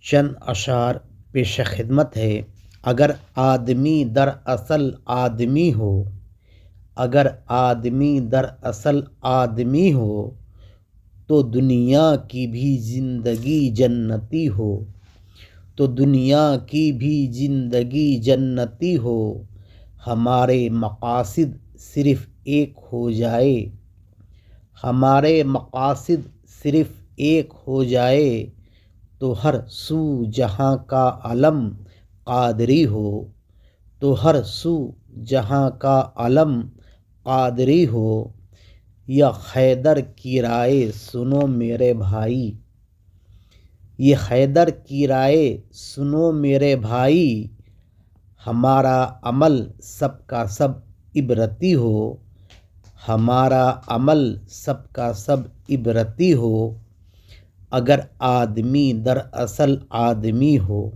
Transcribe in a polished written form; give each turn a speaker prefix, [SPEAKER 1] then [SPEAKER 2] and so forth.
[SPEAKER 1] چند اشعار پیش خدمت ہے۔ اگر آدمی در اصل آدمی ہو، اگر آدمی در اصل آدمی ہو، تو دنیا کی بھی زندگی جنتی ہو، تو دنیا کی بھی زندگی جنتی ہو۔ ہمارے مقاصد صرف ایک ہو جائے، ہمارے مقاصد صرف ایک ہو جائے، تو ہر سو جہاں کا علم قادری ہو، تو ہر سو جہاں کا علم قادری ہو۔ یا حیدر کی رائے سنو میرے بھائی، یہ حیدر کی رائے سنو میرے بھائی، ہمارا عمل سب کا سب عبرتی ہو، ہمارا عمل سب کا سب عبرتی ہو۔ اگر آدمی در اصل آدمی ہو۔